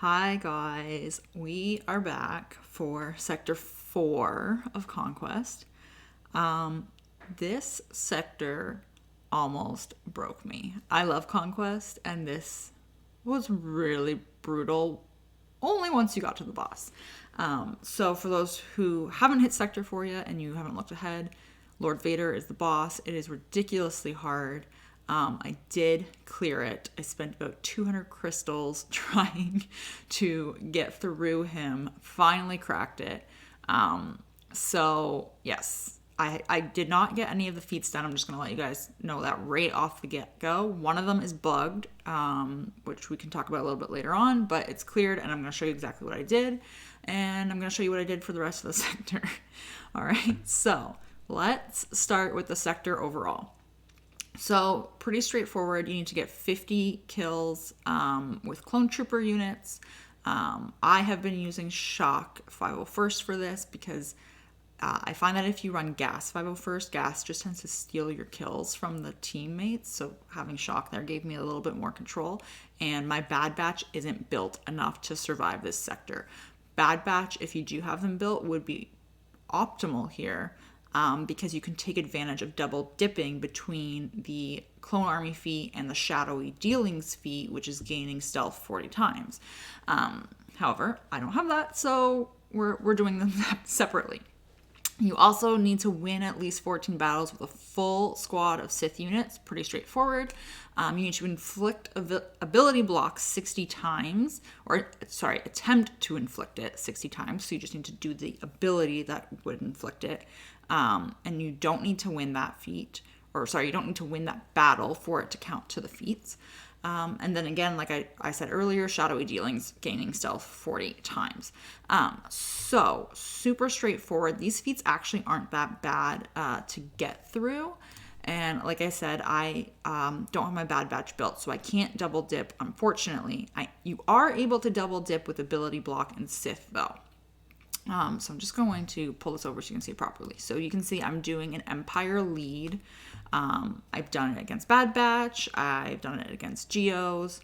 Hi guys, we are back for Sector 4 of Conquest. This sector almost broke me. I love Conquest, and this was really brutal only once you got to the boss. So for those who haven't hit Sector 4 yet and you haven't looked ahead, Lord Vader is the boss. It is ridiculously hard. I did clear it. I spent about 200 crystals trying to get through him. Finally cracked it. So yes, I did not get any of the feats done. I'm just going to let you guys know that right off the get-go. One of them is bugged, which we can talk about a little bit later on, but it's cleared, and I'm going to show you exactly what I did, and I'm going to show you what I did for the rest of the sector. All right, so let's start with the sector overall. So pretty straightforward. You need to get 50 kills with clone trooper units. I have been using shock 501st for this because I find that if you run gas 501st, gas just tends to steal your kills from the teammates. So having shock there gave me a little bit more control. And my Bad Batch isn't built enough to survive this sector. Bad Batch, if you do have them built, would be optimal here. Because you can take advantage of double dipping between the Clone Army feat and the Shadowy Dealings feat, which is gaining stealth 40 times. However, I don't have that, so we're doing them separately. You also need to win at least 14 battles with a full squad of Sith units. Pretty straightforward. You need to inflict ability blocks 60 times, attempt to inflict it 60 times. So you just need to do the ability that would inflict it. And you don't need to win that feat, you don't need to win that battle for it to count to the feats. And then again, like I said earlier, Shadowy Dealings gaining stealth 40 times. So super straightforward. These feats actually aren't that bad to get through. And like I said, I don't have my Bad Batch built, so I can't double dip, unfortunately. You are able to double dip with ability block and Sith, though. So I'm just going to pull this over so you can see it properly. So you can see I'm doing an Empire lead. I've done it against Bad Batch. I've done it against Geos.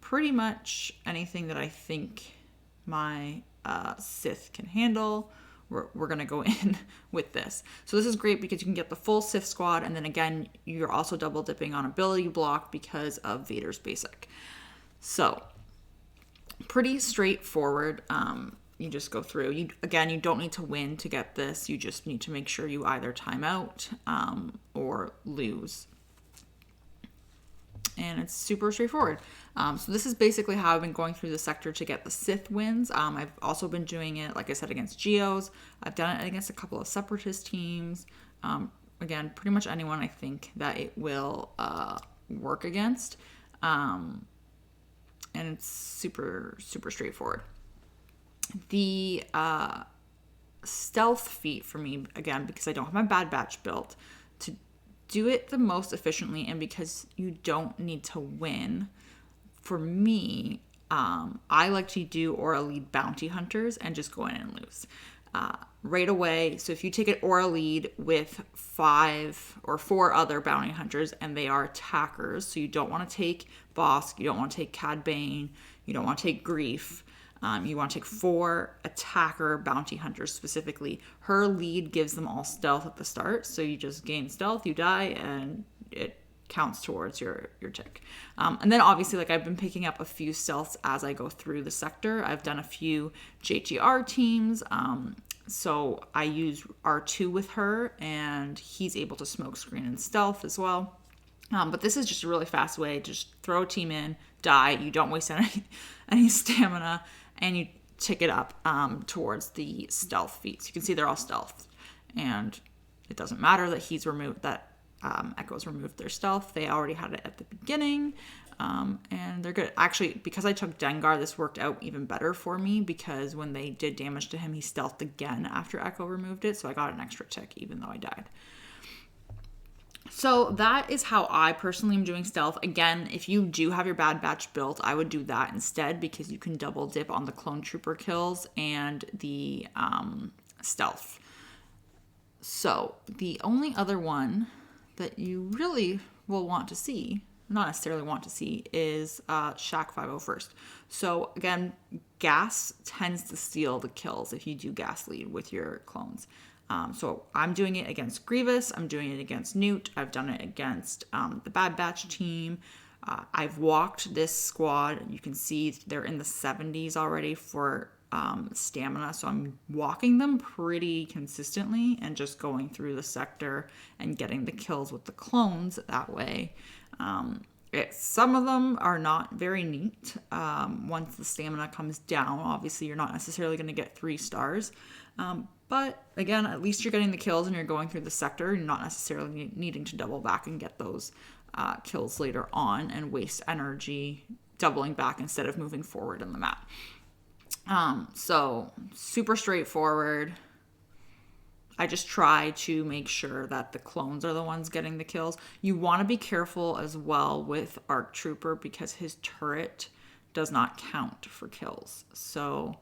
Pretty much anything that I think my Sith can handle, we're going to go in with this. So this is great because you can get the full Sith squad, and then again, you're also double dipping on ability block because of Vader's basic. So pretty straightforward. You just go through. You don't need to win to get this. You just need to make sure you either time out or lose. And it's super straightforward. So this is basically how I've been going through the sector to get the Sith wins. I've also been doing it, like I said, against Geos. I've done it against a couple of Separatist teams. Again, pretty much anyone I think that it will work against. And it's super, super straightforward. The stealth feat for me, again, because I don't have my Bad Batch built, to do it the most efficiently and because you don't need to win, for me, I like to do Aura Lead Bounty Hunters and just go in and lose. Right away, so if you take an Aura Lead with 5 or 4 other Bounty Hunters and they are attackers, so you don't want to take Bosk, you don't want to take Cad Bane, you don't want to take Grief, you want to take 4 attacker bounty hunters specifically. Her lead gives them all stealth at the start, so you just gain stealth, you die, and it counts towards your tick. And then obviously, like, I've been picking up a few stealths as I go through the sector. I've done a few JTR teams, so I use R2 with her, and he's able to smoke screen and stealth as well. But this is just a really fast way to just throw a team in, die, you don't waste any stamina, and you tick it up towards the stealth feats. You can see they're all stealth, and it doesn't matter that Echo's removed their stealth. They already had it at the beginning, and they're good. Actually, because I took Dengar, this worked out even better for me because when they did damage to him, he stealthed again after Echo removed it, so I got an extra tick even though I died. So that is how I personally am doing stealth. Again, if you do have your Bad Batch built, I would do that instead because you can double dip on the clone trooper kills and the stealth. So the only other one that you really will want to see not necessarily want to see, is Shack 501st. So again, gas tends to steal the kills if you do gas lead with your clones. So I'm doing it against Grievous. I'm doing it against Newt. I've done it against the Bad Batch team. I've walked this squad. You can see they're in the 70s already for stamina. So I'm walking them pretty consistently and just going through the sector and getting the kills with the clones that way. Some of them are not very neat. Once the stamina comes down, obviously you're not necessarily going to get 3 stars. But again, at least you're getting the kills and you're going through the sector. You're not necessarily needing to double back and get those kills later on and waste energy doubling back instead of moving forward in the map. So super straightforward. I just try to make sure that the clones are the ones getting the kills. You want to be careful as well with Arc Trooper because his turret does not count for kills. So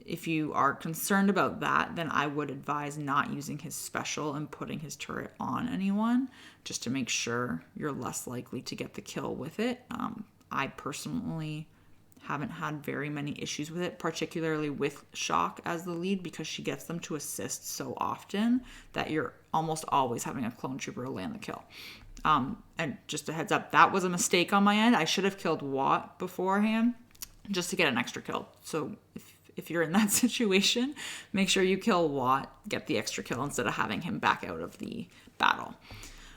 if you are concerned about that, then I would advise not using his special and putting his turret on anyone just to make sure you're less likely to get the kill with it. I personally haven't had very many issues with it, particularly with Shock as the lead because she gets them to assist so often that you're almost always having a clone trooper land the kill. And just a heads up, that was a mistake on my end. I should have killed Watt beforehand just to get an extra kill. So if you're in that situation, make sure you kill Watt, get the extra kill instead of having him back out of the battle.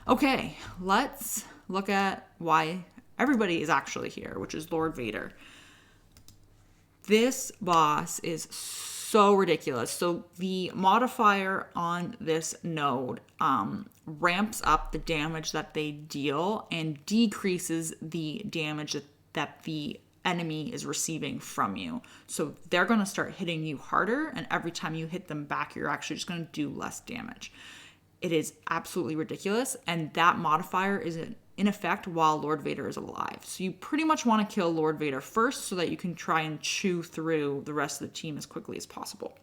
Okay, let's look at why everybody is actually here, which is Lord Vader. This boss is so ridiculous. So the modifier on this node ramps up the damage that they deal and decreases the damage that the enemy is receiving from you. So they're going to start hitting you harder, and every time you hit them back, you're actually just going to do less damage. It is absolutely ridiculous, and that modifier is in effect while Lord Vader is alive. So you pretty much want to kill Lord Vader first so that you can try and chew through the rest of the team as quickly as possible.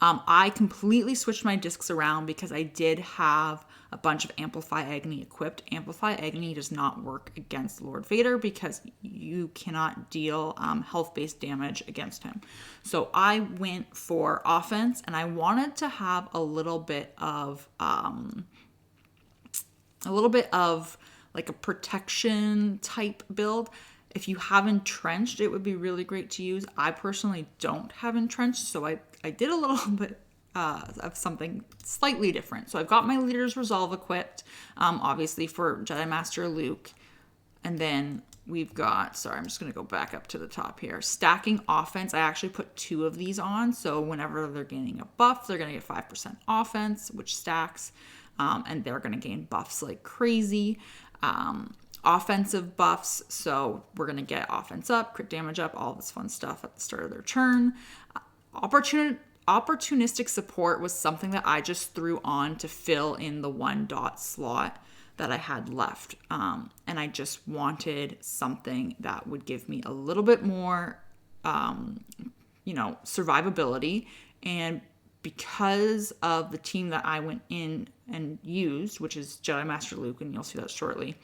I completely switched my discs around because I did have a bunch of Amplify Agony equipped. Amplify Agony does not work against Lord Vader because you cannot deal health-based damage against him. So I went for offense, and I wanted to have a little bit of like a protection type build. If you have Entrenched, it would be really great to use. I personally don't have Entrenched, so I did a little bit of something slightly different. So I've got my Leader's Resolve equipped, obviously for Jedi Master Luke. And then we've got, sorry, I'm just going to go back up to the top here. Stacking Offense, I actually put 2 of these on. So whenever they're gaining a buff, they're going to get 5% offense, which stacks. And they're going to gain buffs like crazy. Offensive buffs, so we're going to get offense up, crit damage up, all this fun stuff at the start of their turn. Opportunistic support was something that I just threw on to fill in the 1 dot slot that I had left. And I just wanted something that would give me a little bit more, survivability. And because of the team that I went in and used, which is Jedi Master Luke, and you'll see that shortly,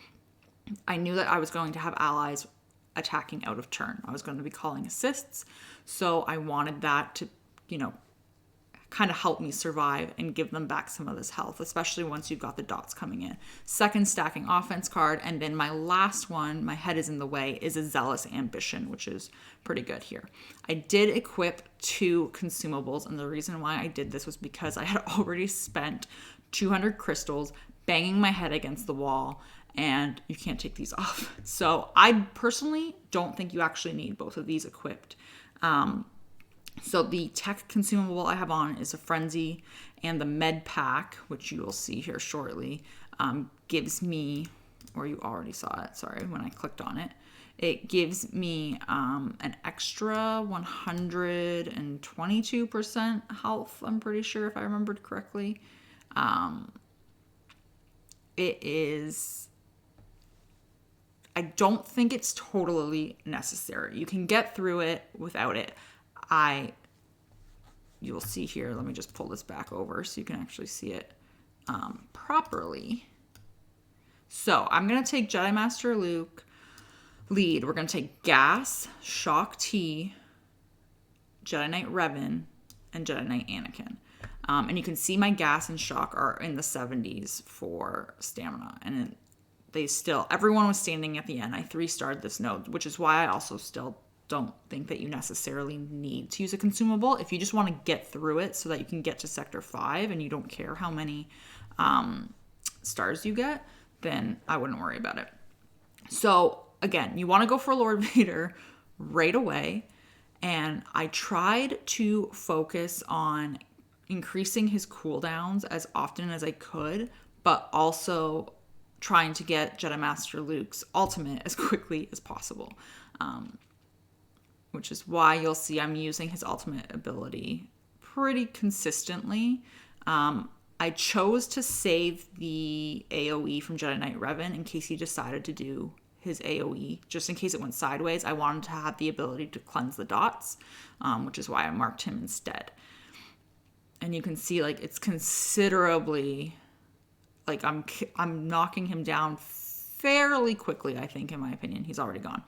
I knew that I was going to have allies attacking out of turn. I was going to be calling assists. So I wanted that to, kind of help me survive and give them back some of this health, especially once you've got the dots coming in. Second stacking offense card. And then my last one, my head is in the way, is a Zealous Ambition, which is pretty good here. I did equip 2 consumables. And the reason why I did this was because I had already spent 200 crystals banging my head against the wall, and you can't take these off. So I personally don't think you actually need both of these equipped. So the tech consumable I have on is a Frenzy, and the med pack, which you will see here shortly, gives me, or you already saw it, sorry, when I clicked on it, it gives me an extra 122% health, I'm pretty sure, if I remembered correctly. I don't think it's totally necessary. You can get through it without it. You'll see here, let me just pull this back over so you can actually see it properly. So I'm going to take Jedi Master Luke lead. We're going to take Gas, Shock T, Jedi Knight Revan, and Jedi Knight Anakin. And you can see my Gas and Shock are in the 70s for stamina. And everyone was standing at the end. I 3-starred this node, which is why I also still don't think that you necessarily need to use a consumable. If you just want to get through it so that you can get to Sector 5 and you don't care how many stars you get, then I wouldn't worry about it. So again, you want to go for Lord Vader right away. And I tried to focus on increasing his cooldowns as often as I could, but also trying to get Jedi Master Luke's ultimate as quickly as possible. Which is why you'll see I'm using his ultimate ability pretty consistently. I chose to save the AoE from Jedi Knight Revan in case he decided to do his AoE, just in case it went sideways. I wanted to have the ability to cleanse the dots, which is why I marked him instead. And you can see like it's considerably, like I'm knocking him down fairly quickly, I think, in my opinion. He's already gone.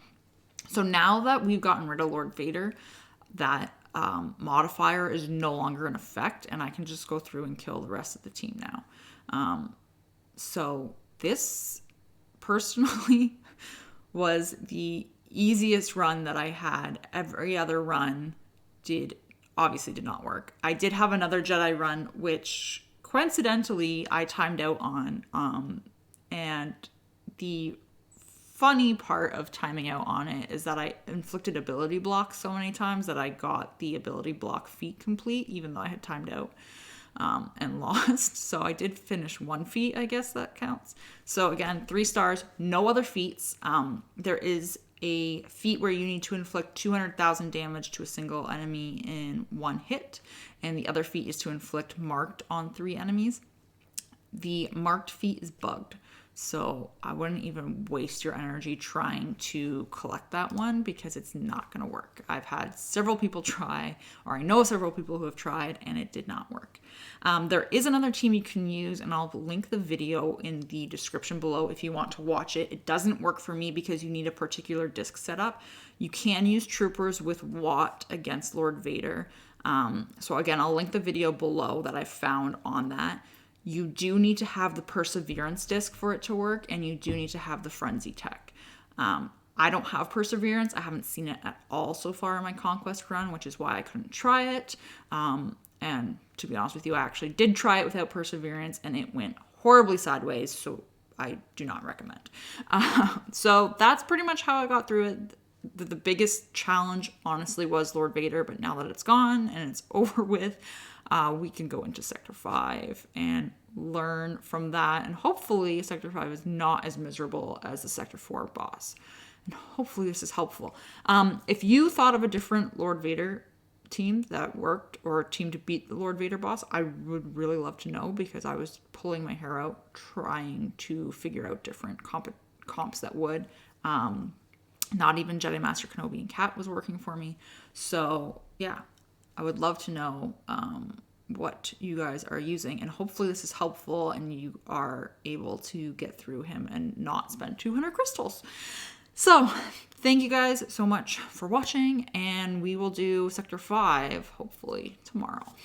So now that we've gotten rid of Lord Vader, that modifier is no longer in effect, and I can just go through and kill the rest of the team now. So this personally was the easiest run that I had. Every other run obviously did not work. I did have another Jedi run, which coincidentally I timed out on, and the funny part of timing out on it is that I inflicted ability blocks so many times that I got the ability block feat complete, even though I had timed out and lost. So I did finish one feat, I guess that counts. So again, 3 stars, no other feats. There is a feat where you need to inflict 200,000 damage to a single enemy in 1 hit, and the other feat is to inflict marked on 3 enemies. The marked feat is bugged, so I wouldn't even waste your energy trying to collect that one because it's not going to work. I've had several people try, or I know several people who have tried, and it did not work. There is another team you can use, and I'll link the video in the description below if you want to watch it. It doesn't work for me because you need a particular disc setup. You can use troopers with Watt against Lord Vader. So again, I'll link the video below that I found on that. You do need to have the Perseverance disc for it to work, and you do need to have the Frenzy tech. I don't have Perseverance. I haven't seen it at all so far in my Conquest run, which is why I couldn't try it. And to be honest with you, I actually did try it without Perseverance, and it went horribly sideways, so I do not recommend. So that's pretty much how I got through it. The biggest challenge, honestly, was Lord Vader, but now that it's gone and it's over with, we can go into Sector 5 and learn from that. And hopefully Sector 5 is not as miserable as the Sector 4 boss. And hopefully this is helpful. If you thought of a different Lord Vader team that worked, or a team to beat the Lord Vader boss, I would really love to know, because I was pulling my hair out trying to figure out different comps that would. Not even Jedi Master Kenobi and Cat was working for me. So yeah, I would love to know what you guys are using, and hopefully this is helpful and you are able to get through him and not spend 200 crystals. So thank you guys so much for watching, and we will do Sector 5 hopefully tomorrow.